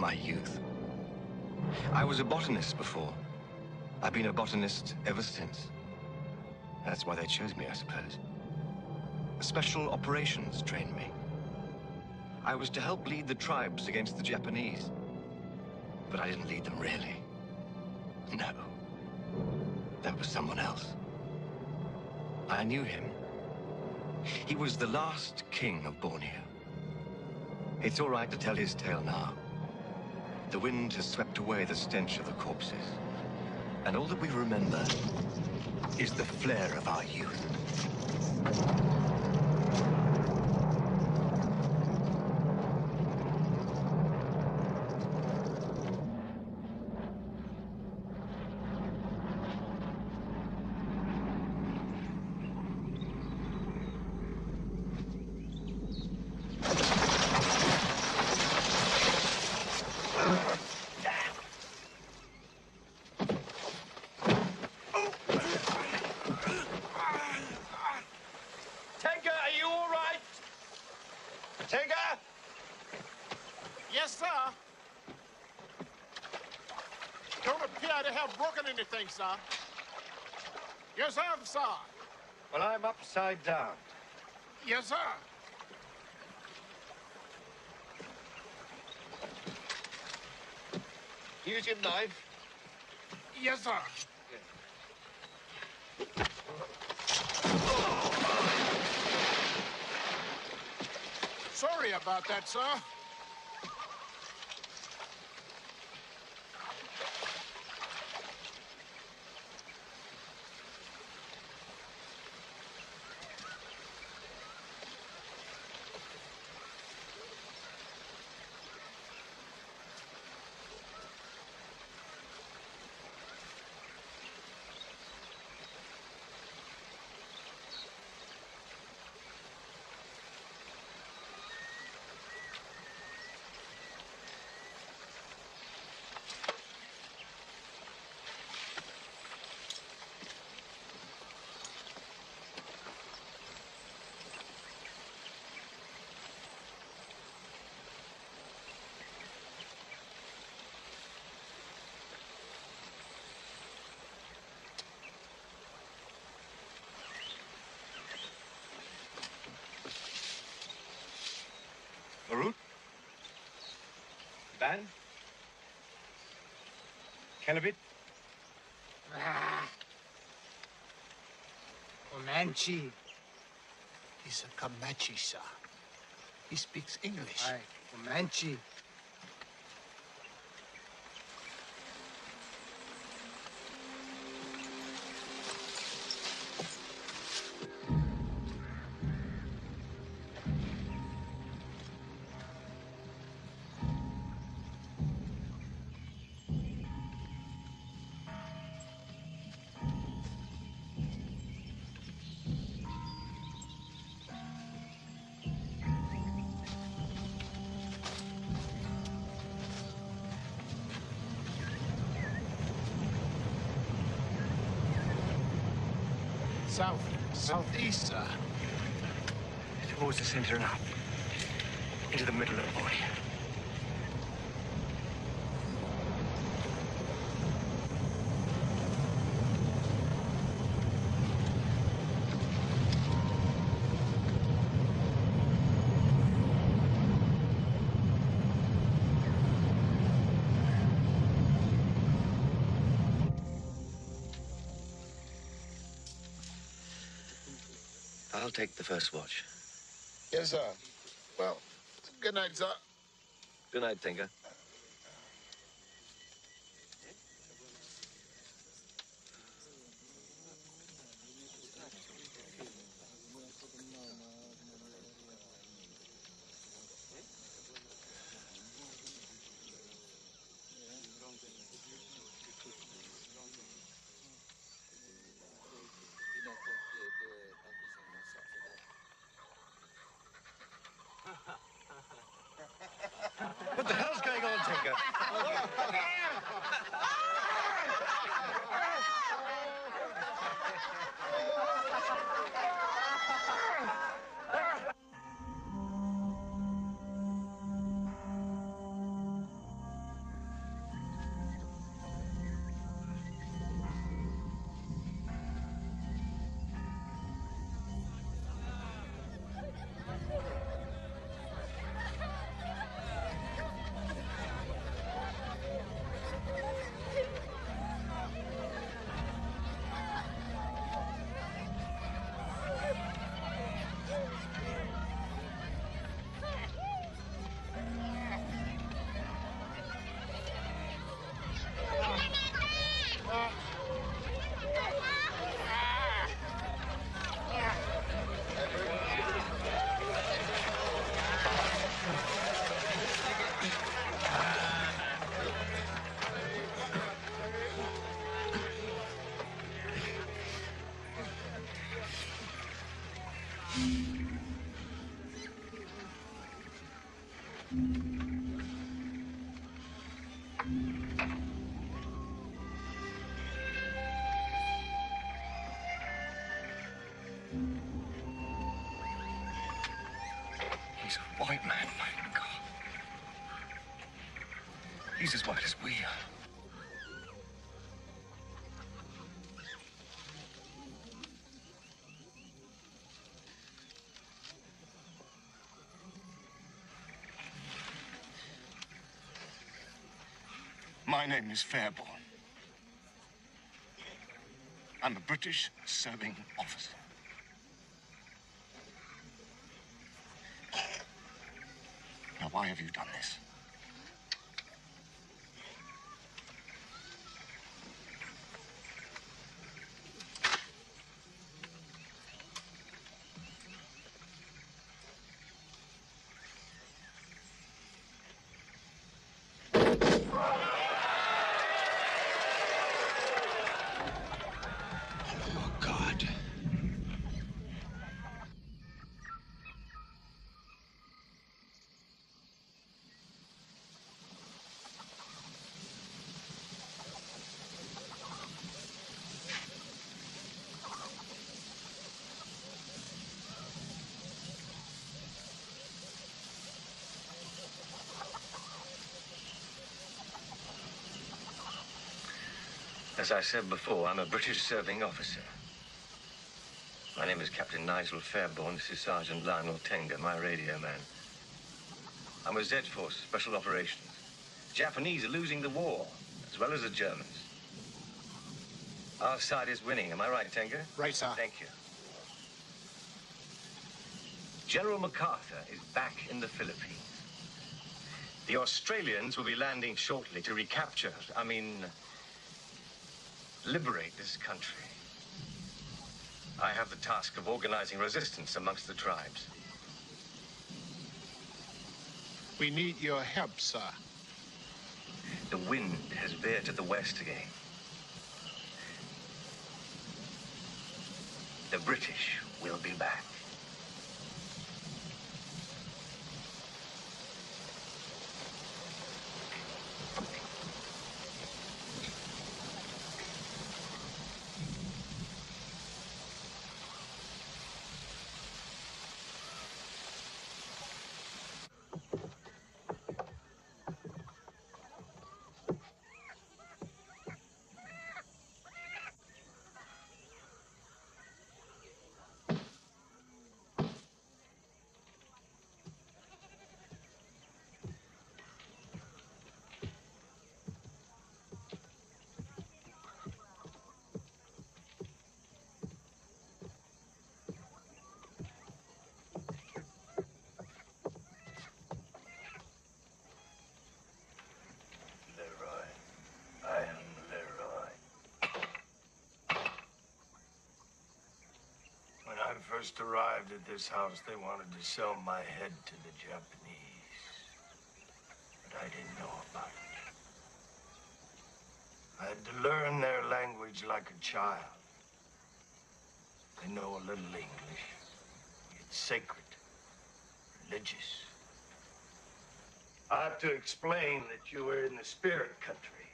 my youth. I was a botanist before. I've been a botanist ever since. That's why they chose me, I suppose. Special operations trained me. I was to help lead the tribes against the Japanese. But I didn't lead them, really. No. That was someone else. I knew him. He was the last king of Borneo. It's all right to tell his tale now. The wind has swept away the stench of the corpses. And all that we remember is the flare of our youth. Anything, sir? Yes, sir, sir. Well, I'm upside down. Yes, sir. Use your knife. Yes, sir. Sorry about that, sir. Marut? Ban? Kelabit? Comanche. He's a Comanche, sir. He speaks English. Aye, Comanche. Southeast, sir. Towards the center and up. Into the middle of Borneo. I'll take the first watch. Yes, sir. Well, good night, sir. Good night, Tinker. What the hell's going on, Tinker? He's as white as we are. My name is Fairborn. I'm a British serving officer. Now, why have you done this? Oh, God. As I said before, I'm a British serving officer. My name is Captain Nigel Fairborn. This is Sergeant Lionel Tenga, my radio man. I'm with Z Force, Special Operations. Japanese are losing the war, as well as the Germans. Our side is winning. Am I right, Tenga? Right, sir. Thank you. General MacArthur is back in the Philippines. The Australians will be landing shortly to liberate this country. I have the task of organizing resistance amongst the tribes. We need your help, sir. The wind has veered to the west again. The British will be back. First arrived at this house, they wanted to sell my head to the Japanese. But I didn't know about it. I had to learn their language like a child. They know a little English. It's sacred, religious. I have to explain that you are in the spirit country.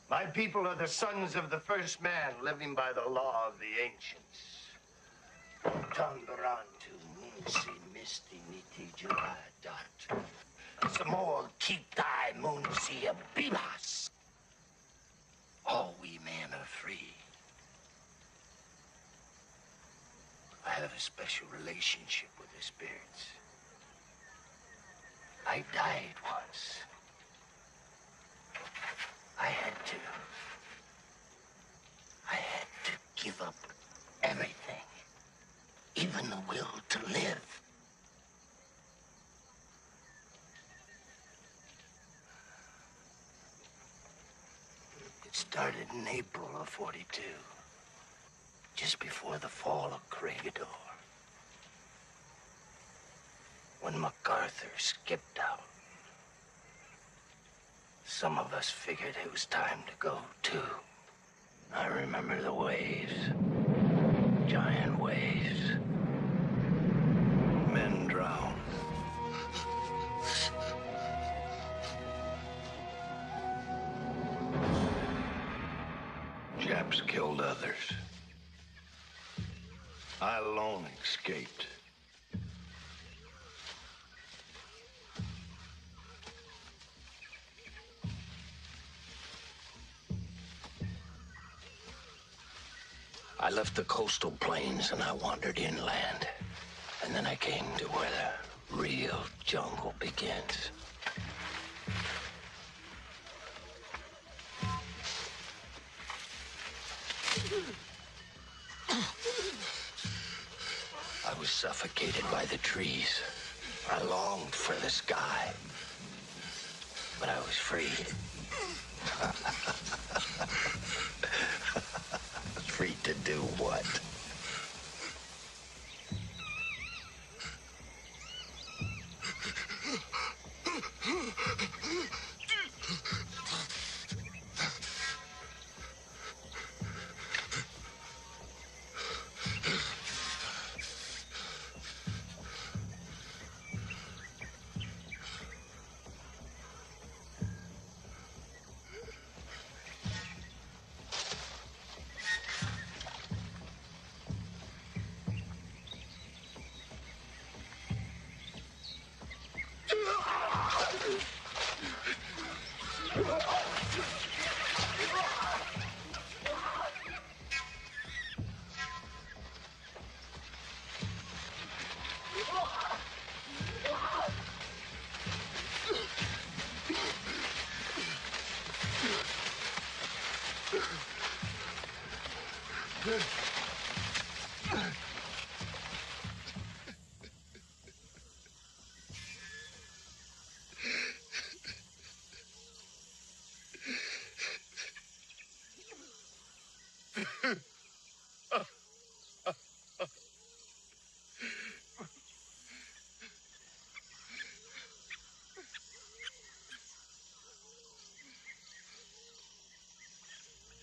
My people are the sons of the first man living by the law of the ancients. Tambarantu munsi misti niti juradat. Samol kitai munsi abibas. All we men are free. I have a special relationship with the spirits. I died once. I had to give up everything. Even the will to live. It started in April of '42, just before the fall of Corregidor. When MacArthur skipped out, some of us figured it was time to go, too. I remember the waves. Giant waves. Men drowned. Japs killed others. I alone escaped. I left the coastal plains and I wandered inland. And then I came to where the real jungle begins. I was suffocated by the trees. I longed for the sky, but I was free. Free to do what?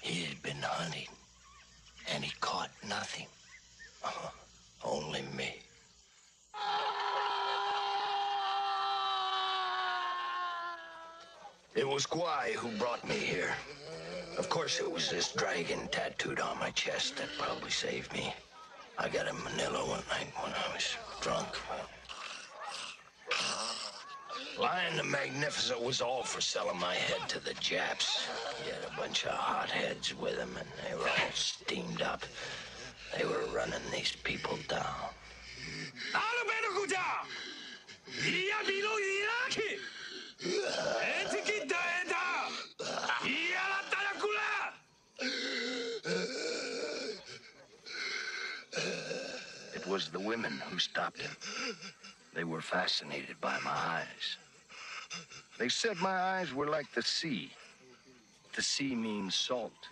He had been hunting, and he caught nothing. Only me. It was Guai who brought me here. Of course, it was this dragon tattooed on my chest that probably saved me. I got in Manila one night when I was drunk. Lion the Magnificent was all for selling my head to the Japs. He had a bunch of hotheads with him, and they were all steamed up. They were running these people down. It was the women who stopped him. They were fascinated by my eyes. They said my eyes were like the sea. The sea means salt.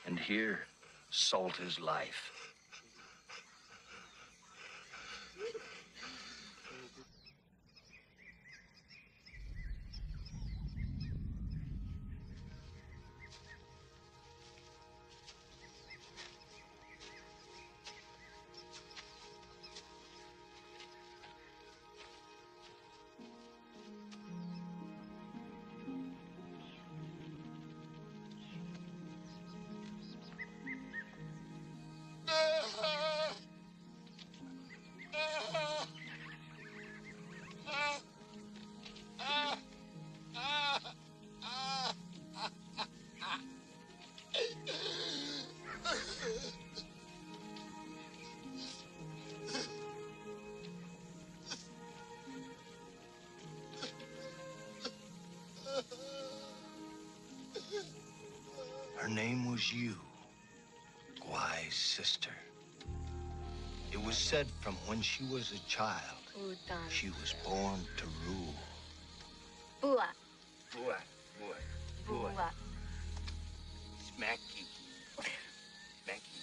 And here, salt is life. Her name was Yu, Guai's sister. It was said from when she was a child, she was born to rule. Bua. Bua, bua, bua. Bua. Smack you. Smack you.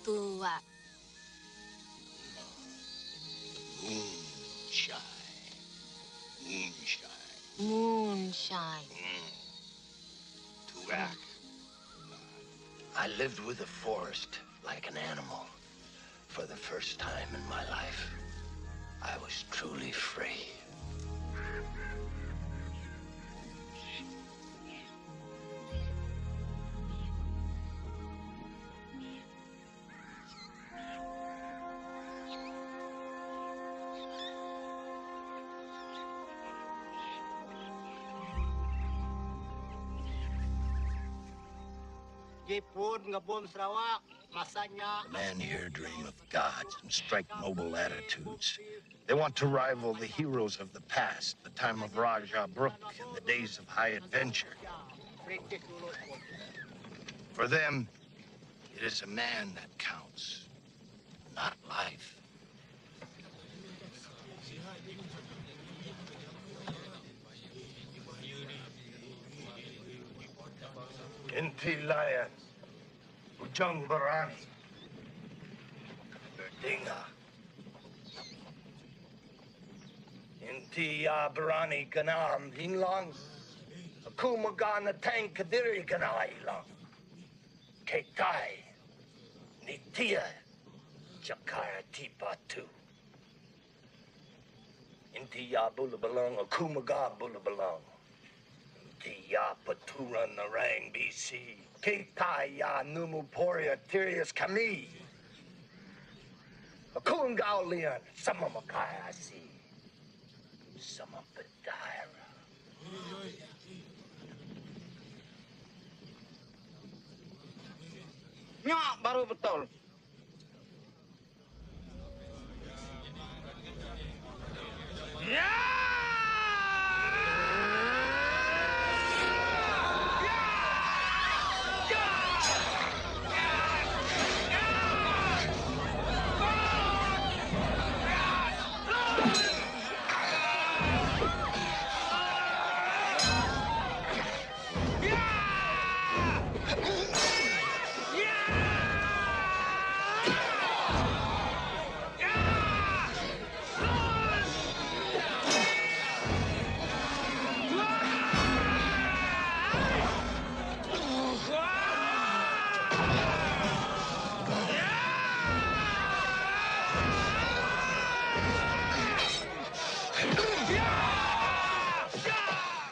Bua. Moonshine. Moonshine. Moonshine. Turak. I lived with the forest like an animal. For the first time in my life, I was truly free. Jipun ngebun Sarawak, masanya. The men here dream of gods and strike noble attitudes. They want to rival the heroes of the past, the time of Raja Brook and the days of high adventure. For them, it is a man that counts, not life. Inti Lion, Ujung Barani, Dinga. Inti Barani Ganam Hinlang, Akumagana Tang Kadiri Ganailang, Ketai, Nitia, Jakara Tipatu. Inti Bulabalong, Akumaga Bulabalong. Ya Paturan Narang BC, Ketai Ya Numuporia Tirius Kami, Akungao Leon, Samamakai I see, Samapadaira. Nyak baru betul.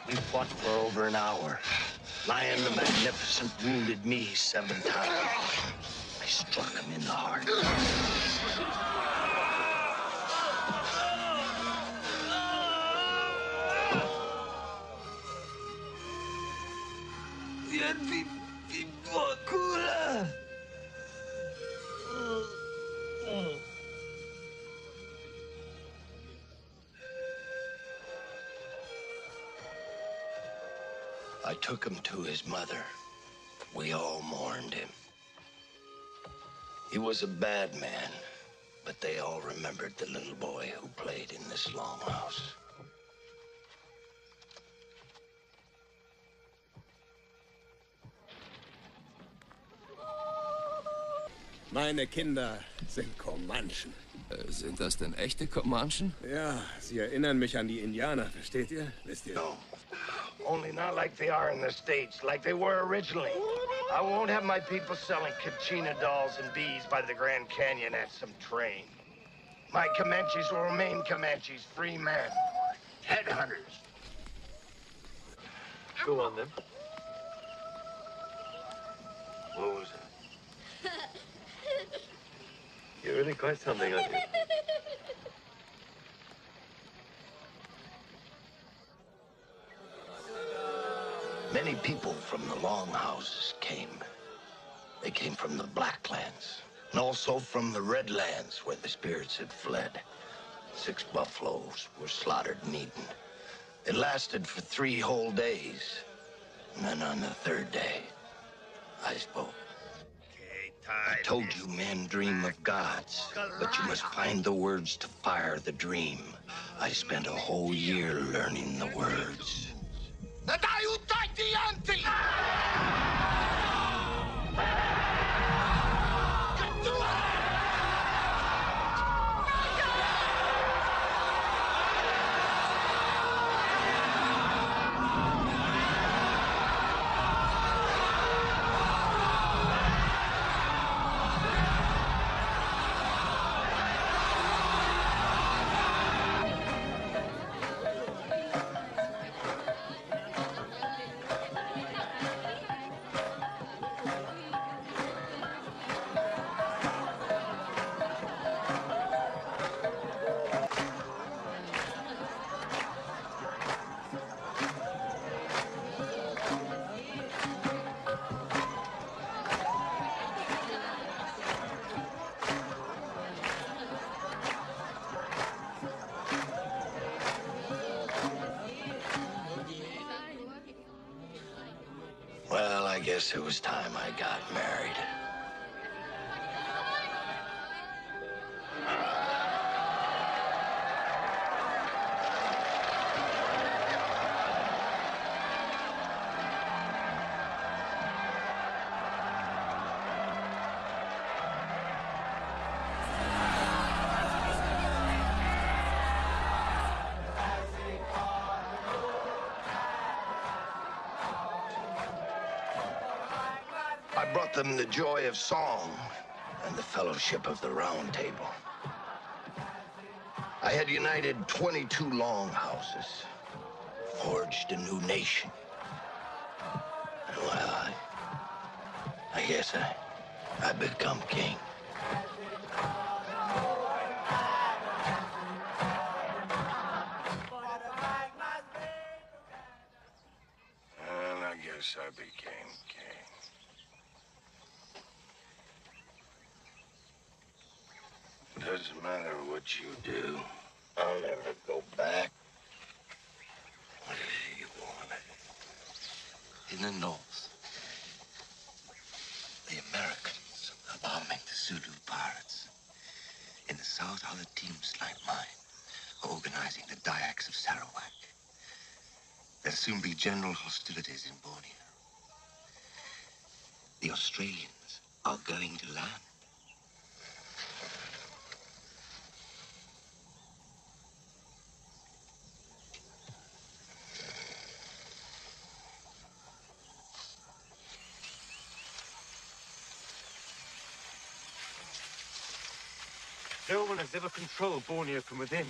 We fought for over an hour. Lion the Magnificent wounded me 7 times. I struck him in the heart. I took him to his mother. We all mourned him. He was a bad man, but they all remembered the little boy who played in this longhouse. Meine Kinder sind Comanchen. Sind das denn echte Comanchen? Ja, sie erinnern mich an die Indianer, versteht ihr? Wisst ihr? No, only not like they are in the States, like they were originally. I won't have my people selling Kachina dolls and bees by the Grand Canyon at some train. My Comanches will remain Comanches, free men, headhunters. Go on, then. What was that? You're really quite something, aren't you? Many people from the longhouses came. They came from the Blacklands, and also from the Redlands, where the spirits had fled. 6 buffaloes were slaughtered and eaten. It lasted for 3 whole days. And then on the 3rd day, I spoke. I told you men dream of gods, but you must find the words to fire the dream. I spent a whole year learning the words. guess it was time I got married. I brought them the joy of song and the fellowship of the Round Table. I had united 22 longhouses, forged a new nation. And well, I guess I become king. And I guess I became king. Doesn't matter what you do, I'll never go back. What is it you want? In the north, the Americans are arming the Zulu pirates. In the south, other teams like mine are organizing the Dayaks of Sarawak. There'll soon be general hostilities in Borneo. The Australians are going to land. No one has ever controlled Borneo from within.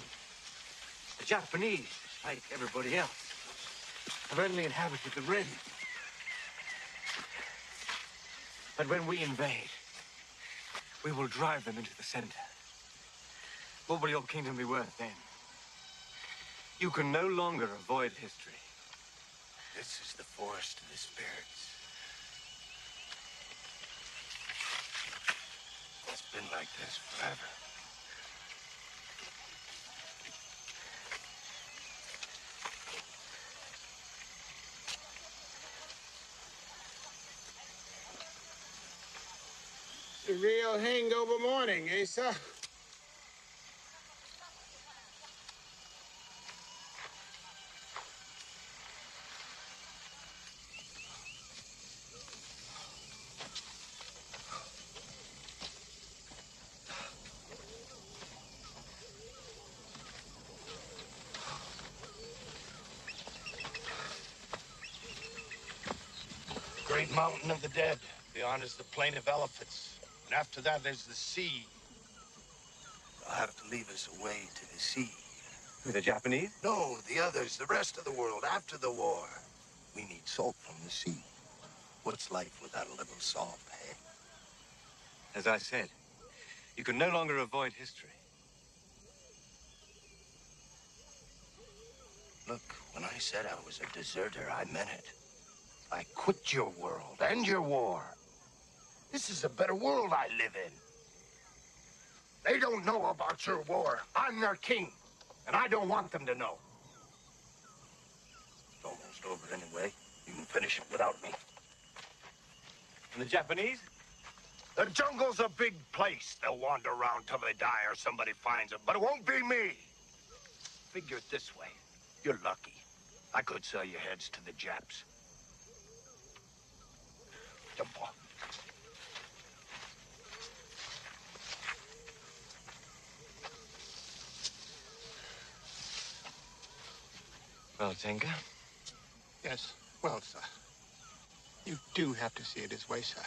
The Japanese, like everybody else, have only inhabited the rim. But when we invade, we will drive them into the center. What will your kingdom be worth then? You can no longer avoid history. This is the forest of the spirits. It's been like this forever. It's a real hangover morning, eh, sir? Great mountain of the dead. Beyond is the plain of elephants. And after that, there's the sea. They'll have to leave us away to the sea. With the Japanese? No, the others, the rest of the world, after the war. We need salt from the sea. What's life without a little salt, eh? As I said, you can no longer avoid history. Look, when I said I was a deserter, I meant it. I quit your world and your war. This is a better world I live in. They don't know about your war. I'm their king, and I don't want them to know. It's almost over anyway. You can finish it without me. And the Japanese? The jungle's a big place. They'll wander around till they die or somebody finds them, but it won't be me. Figure it this way. You're lucky. I could sell your heads to the Japs. Jump off. Well, Tenga? Yes, well, sir. You do have to see it his way, sir.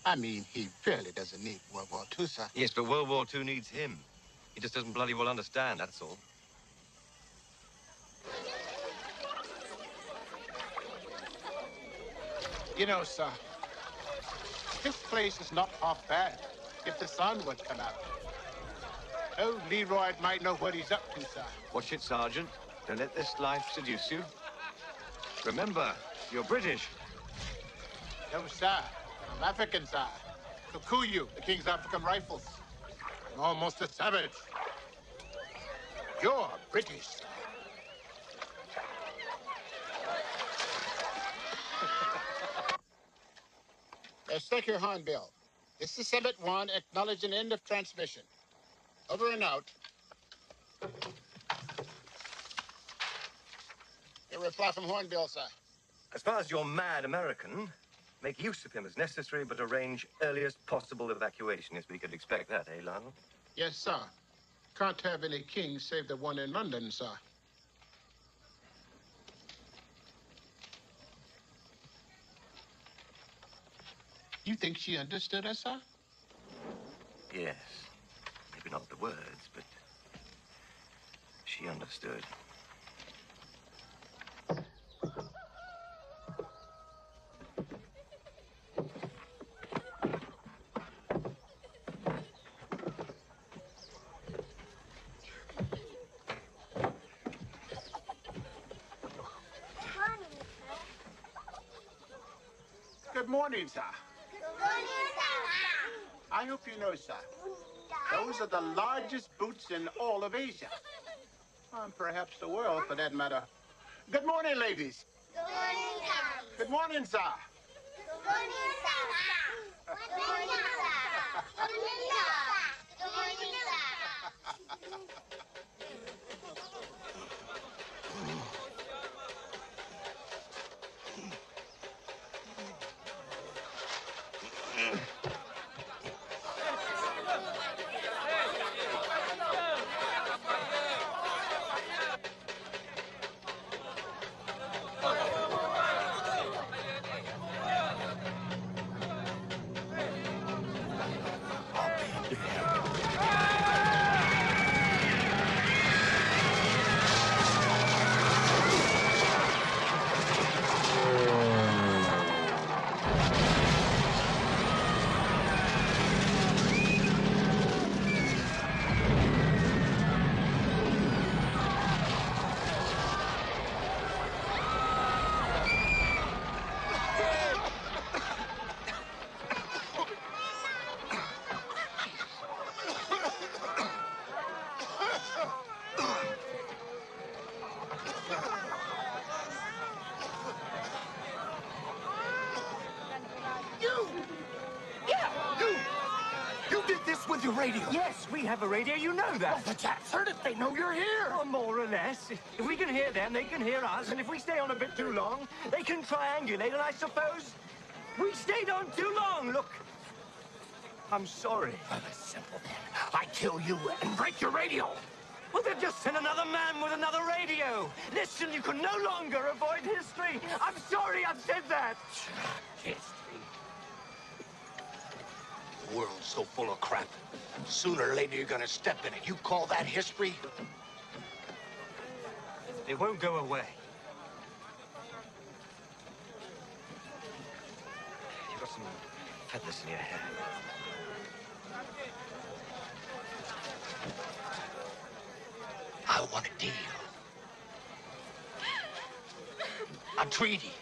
I mean, he really doesn't need World War II, sir. Yes, but World War II needs him. He just doesn't bloody well understand, that's all. You know, sir, this place is not half bad if the sun would come out. Old Leroy might know what he's up to, sir. Watch it, Sergeant. Don't let this life seduce you. Remember, you're British. No, sir. I'm African, sir. Kikuyu, the King's African Rifles. I'm almost a savage. You're British, sir. Secure Hornbill. This is Summit 1, acknowledging end of transmission. Over and out. A reply from Hornbill, sir. As far as your mad American, make use of him as necessary, but arrange earliest possible evacuation, as we could expect that, eh, Lionel? Yes, sir. Can't have any kings save the one in London, sir. You think she understood us, sir? Yes. Maybe not the words, but she understood. Good morning, sir. Good morning, sir. I hope you know, sir, those are the largest boots in all of Asia. And perhaps the world, for that matter. Good morning, ladies. Good morning, sir. Good morning, sir. Good morning, sir. Good morning, sir. Good morning, sir. Good morning, sir. With your radio? Yes, we have a radio. You know that. Well, the Japs heard it. They know you're here. Well, more or less. If we can hear them, they can hear us. And if we stay on a bit too long, they can triangulate. And I suppose we stayed on too long. Look, I'm sorry. Well, it's simple, then. I kill you and break your radio. Well, they've just sent another man with another radio. Listen, you can no longer avoid history. I'm sorry I've said that. History. The world's so full of crap. Sooner or later, you're gonna step in it. You call that history? It won't go away. You've got some feathers in your hair. I want a deal. A treaty.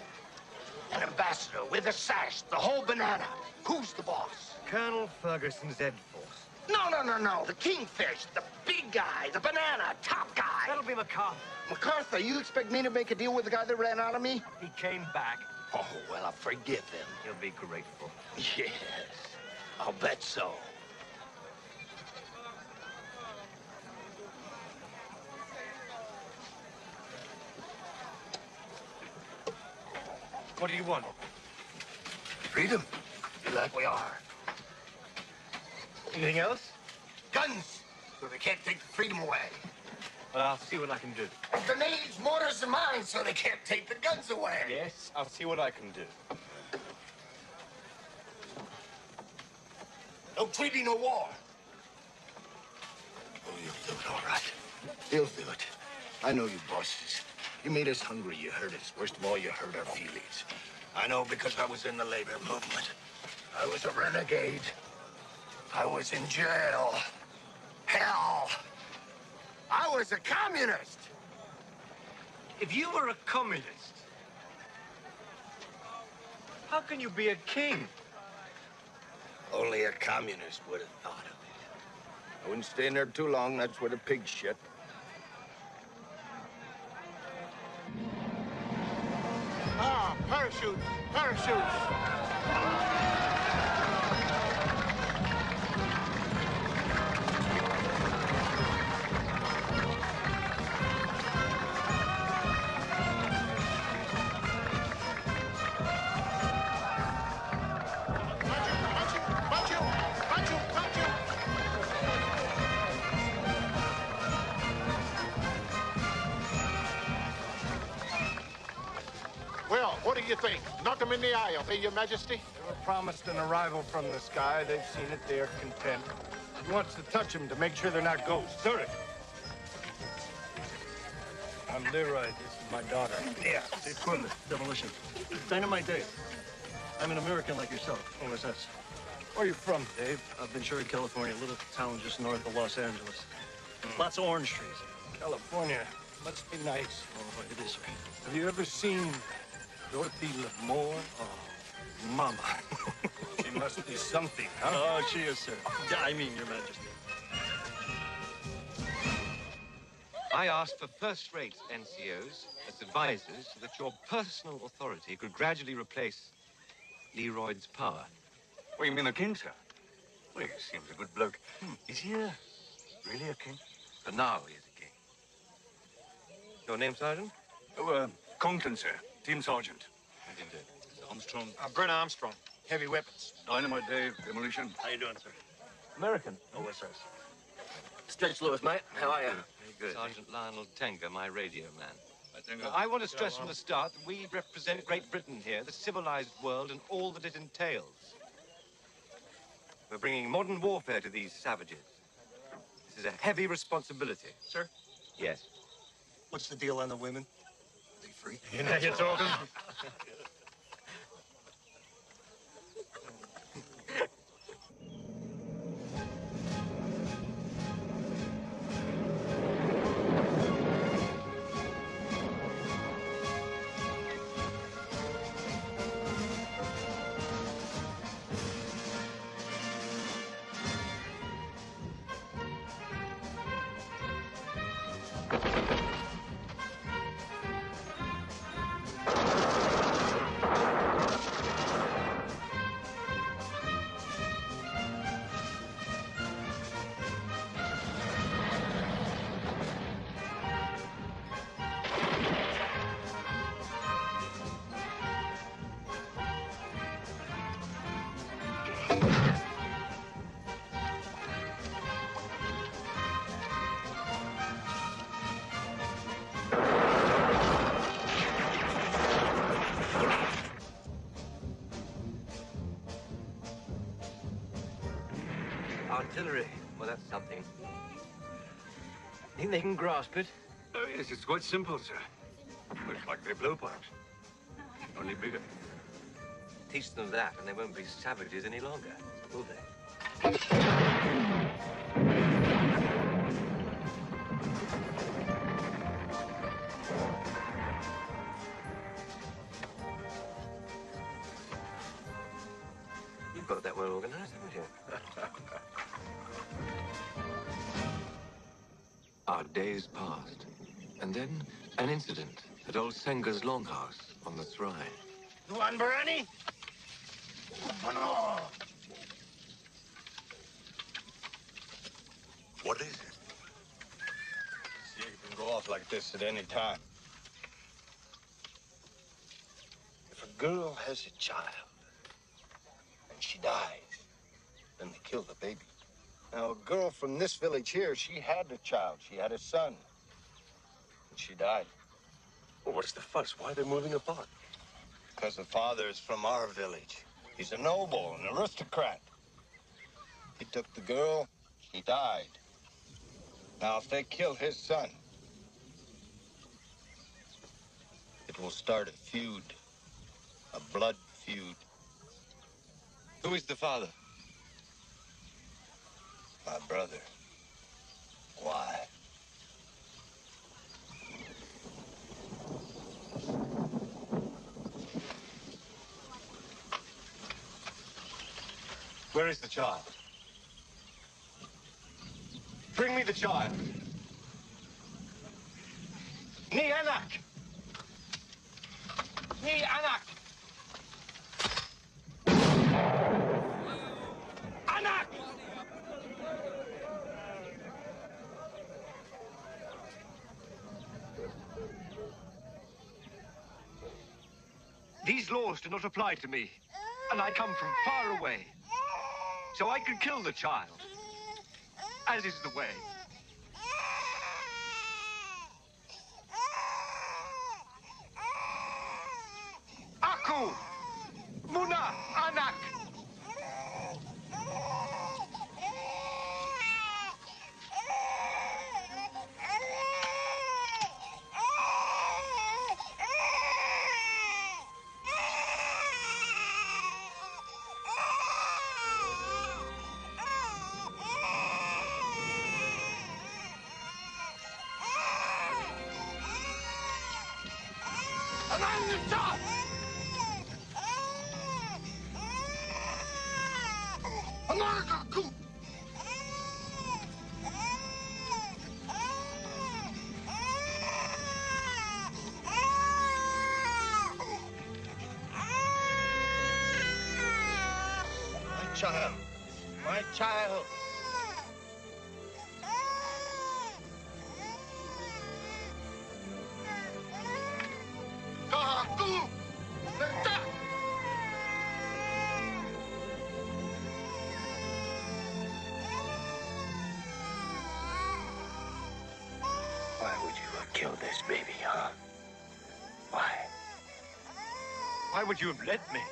An ambassador with a sash, the whole banana. Who's the boss? Colonel Ferguson's Ed Force. No. The kingfish, the big guy, the banana, top guy. That'll be MacArthur. MacArthur, you expect me to make a deal with the guy that ran out of me? He came back. Oh, well, I'll forgive him. He'll be grateful. Yes, I'll bet so. What do you want? Freedom. Be like we are. Anything else? Guns, so they can't take the freedom away. Well, I'll see what I can do. And grenades, mortars, and mines, so they can't take the guns away. Yes, I'll see what I can do. No treaty, no war. Oh, you'll do it, all right. You'll do it. I know you bosses. You made us hungry, you hurt us. Worst of all, you hurt our feelings. I know because I was in the labor movement. I was a renegade. I was in jail. Hell. I was a communist. If you were a communist, how can you be a king? Only a communist would have thought of it. I wouldn't stay in there too long. That's where the pigs shit. Ah, parachutes, parachutes. do you think? Knock them in the eye, eh, Your Majesty? They were promised an arrival from the sky. They've seen it. They are content. He wants to touch them to make sure they're not ghosts. Sorry. I'm Leroy. This is my daughter. Yeah, the equipment, demolition. Dynamite Dave. I'm an American like yourself, OSS. Where are you from, Dave? Ventura, California, a little town just north of Los Angeles. Lots of orange trees. California. Must be nice. Oh, it is, sir. Have you ever seen Dorothy Lamour? Oh, Mama. She must be something, huh? Oh, she is, sir. I mean, Your Majesty. I asked for first-rate NCOs as advisors so that your personal authority could gradually replace Leroyd's power. What, you mean the king, sir? Well, he seems a good bloke. Is he really a king? For now, he is a king. Your name, Sergeant? Oh, Conklin, sir. Team sergeant. Armstrong. Brent Armstrong. Heavy weapons. Dynamite Dave, demolition. How you doing, sir? American, OSS. Stretch Lewis, mate. How are you? Very good. Sergeant Lionel Tenga, my radio man. Tenga. I want to stress from the start that we represent Great Britain here, the civilized world, and all that it entails. We're bringing modern warfare to these savages. This is a heavy responsibility. Sir? Yes. What's the deal on the women? Are they free? You know you're talking. Artillery. Well, that's something. Think they can grasp it? Oh, yes, it's quite simple, sir. Looks like they blow pipes. Only bigger. Teach them that, and they won't be savages any longer, will they? You've got that well organized, haven't you? Our days passed, and then an incident at old Senga's longhouse on the Thrine. You want biryani? What is it? See, it can go off like this at any time. If a girl has a child and she dies, then they kill the baby. Now, a girl from this village here, she had a child. She had a son. And she died. Well, what's the fuss? Why are they moving apart? Because the father is from our village. He's a noble, an aristocrat. He took the girl, she died. Now, if they kill his son, it will start a feud, a blood feud. Who is the father? My brother. Why? Where is the child? Bring me the child. Ni anak! Ni anak! Anak! These laws do not apply to me, and I come from far away. So I can kill the child, as is the way. Aku! Muna, anak! My child. My child. Aku! Letak! Why would you have killed this baby, huh? Why? Why would you have let me?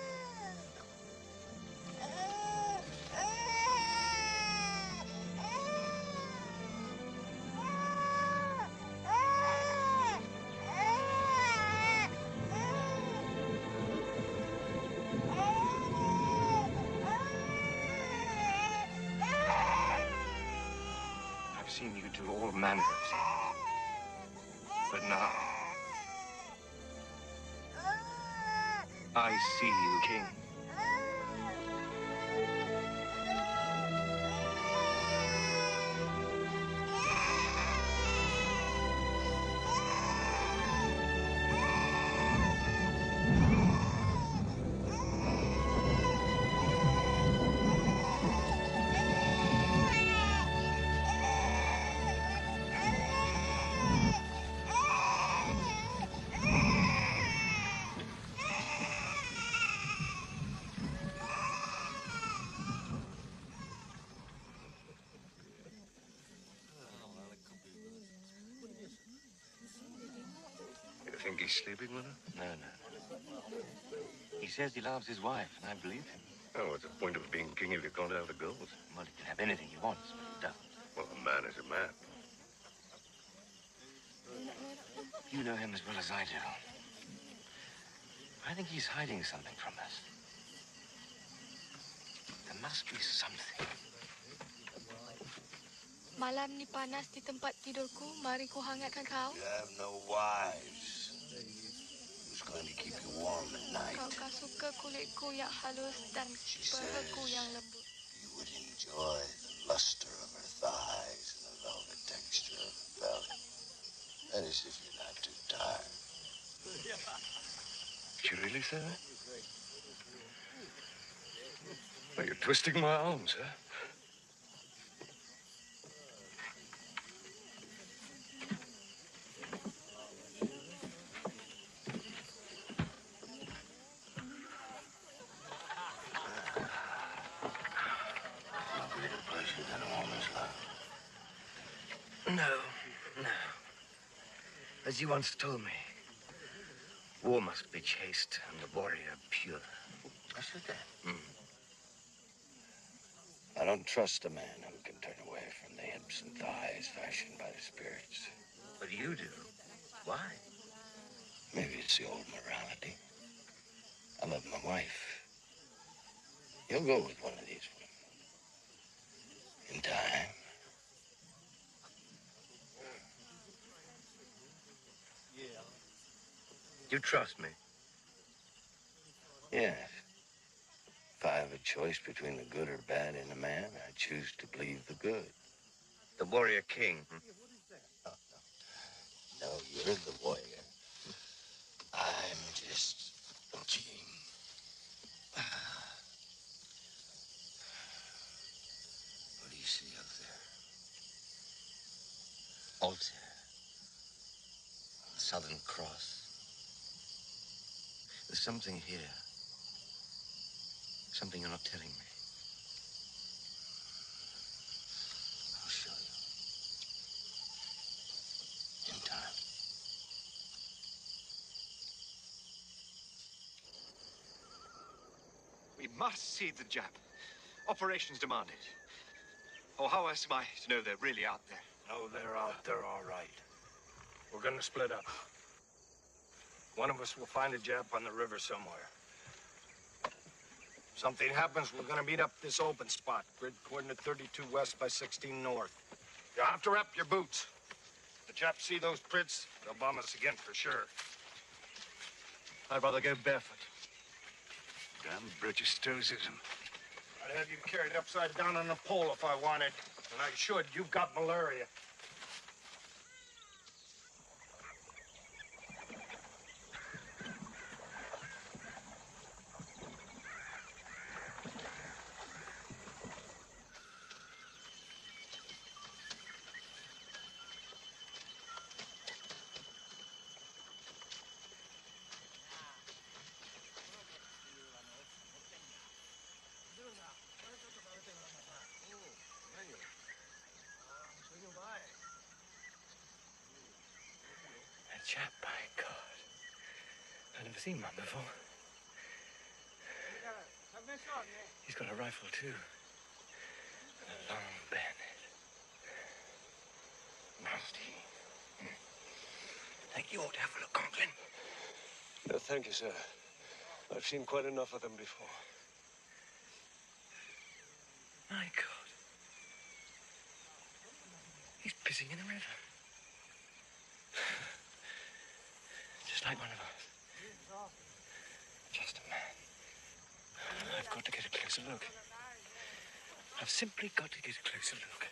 I've seen you do all manner of things. But now, I see you, King. You think he's sleeping with her? No. He says he loves his wife, and I believe him. Oh, what's the point of being king if you can't have the girls? Well, he can have anything he wants, but he doesn't. Well, a man is a man. You know him as well as I do. I think he's hiding something from us. There must be something. Malam ni panas di tempat tidurku. Mari ku hangatkan kau. You have no wives. Who's going to keep you warm at night? Kau suka kulitku yang halus dan pehaku yang lembut. You would enjoy the luster of her thighs and the velvet texture of her belly. That is if you're not too tired. Did you really say that? Well, you're twisting my arms, huh? No. As you once told me, war must be chaste and the warrior pure. I said that. I don't trust a man who can turn away from the hips and thighs fashioned by the spirits. But you do. Why? Maybe it's the old morality. I love my wife. You'll go with one of these women. In time. You trust me? Yes. If I have a choice between the good or bad in a man, I choose to believe the good. The warrior king. No, you're the warrior. I'm just the king. What do you see up there? Altar. Southern Cross. There's something here. Something you're not telling me. I'll show you. In time. must see the Jap. Operations demanded. Or how else am I to know they're really out there? No, they're out there, all right. We're gonna split up. One of us will find a Jap on the river somewhere. Something happens, we're gonna meet up this open spot. Grid coordinate 32 west by 16 north. You'll have to wrap your boots. The Japs see those prints, they'll bomb us again for sure. I'd rather go barefoot. Damn British stoicism. I'd have you carried upside down on a pole if I wanted. And I should. You've got malaria. A chap, by God. I've never seen one before. He's got a rifle, too. And a long bayonet. Nasty. Think you ought to have a look, Conklin. No, thank you, sir. I've seen quite enough of them before. My God. He's pissing in the river. Just like one of us. Just a man. I've got to get a closer look. I've simply got to get a closer look.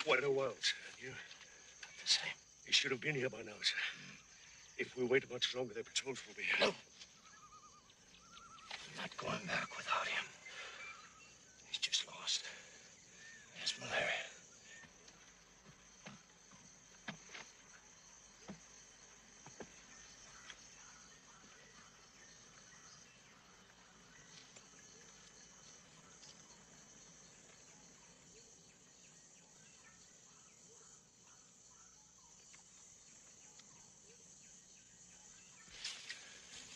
Quite a while, sir. You? The same. You should have been here by now, sir. If we wait much longer, the patrols will be here. No. I'm not going back without him. He's just lost. He has malaria.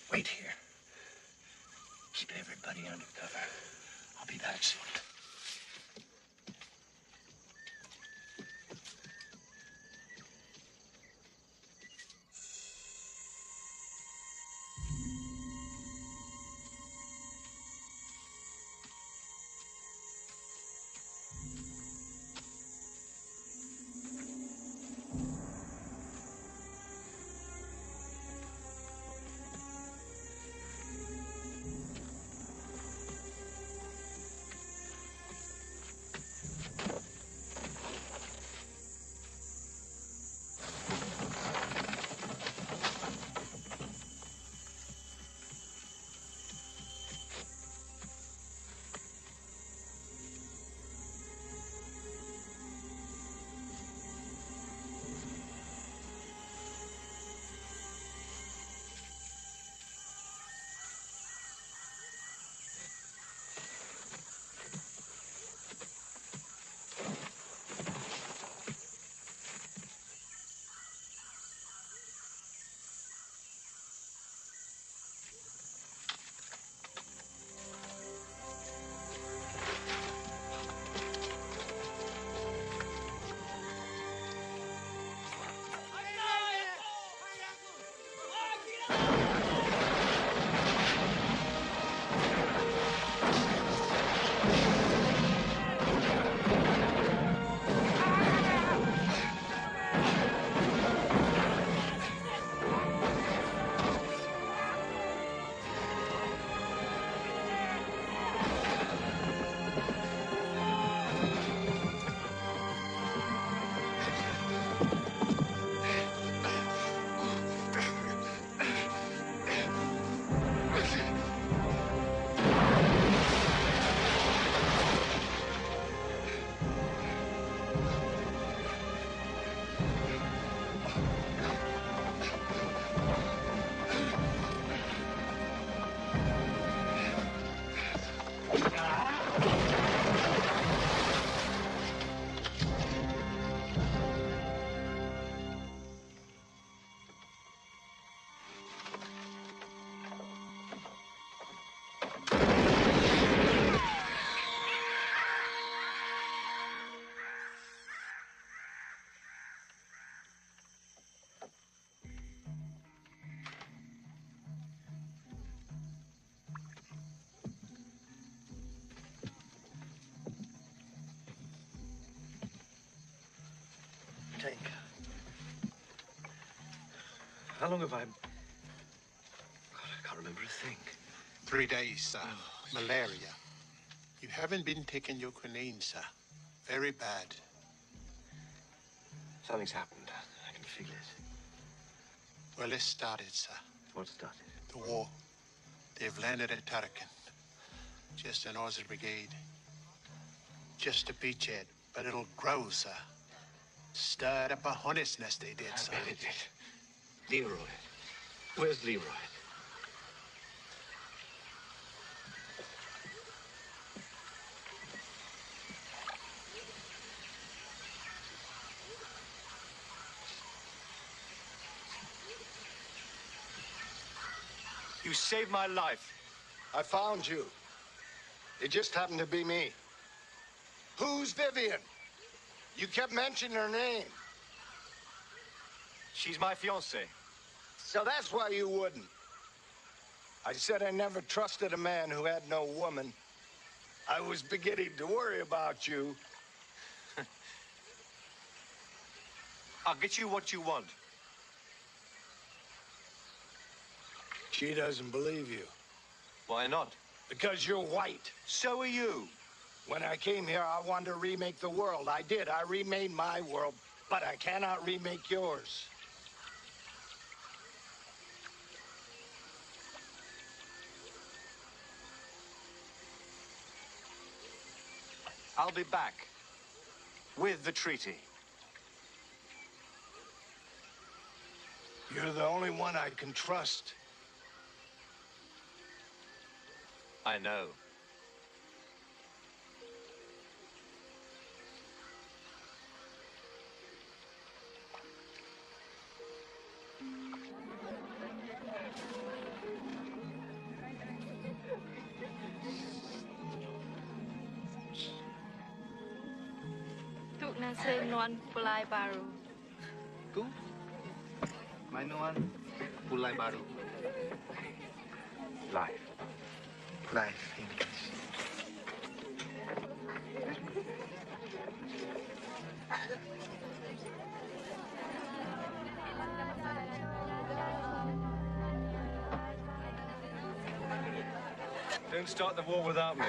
Wait here. Keep everybody under cover. I'll be back soon. think. How long have I... God, I can't remember a thing. 3 days, sir. Malaria. You haven't been taking your quinine, sir. Very bad. Something's happened. I can feel it. Well, it started, sir. What started? The war. They've landed at Tarakan. Just an Aussie brigade. Just a beachhead, but it'll grow, sir. Stirred up a hornet's nest, they did, sir. They did. Leroy. Where's Leroy? You saved my life. I found you. It just happened to be me. Who's Vivian? You kept mentioning her name. She's my fiancée. So that's why you wouldn't. I said I never trusted a man who had no woman. I was beginning to worry about you. I'll get you what you want. She doesn't believe you. Why not? Because you're white. So are you. When I came here, I wanted to remake the world. I did. I remade my world, but I cannot remake yours. I'll be back with the treaty. You're the only one I can trust. I know. Tụi na xem non Pulai Baru. Tu? Mainuan Pulai Baru. Life. Life, English. Don't start the war without me.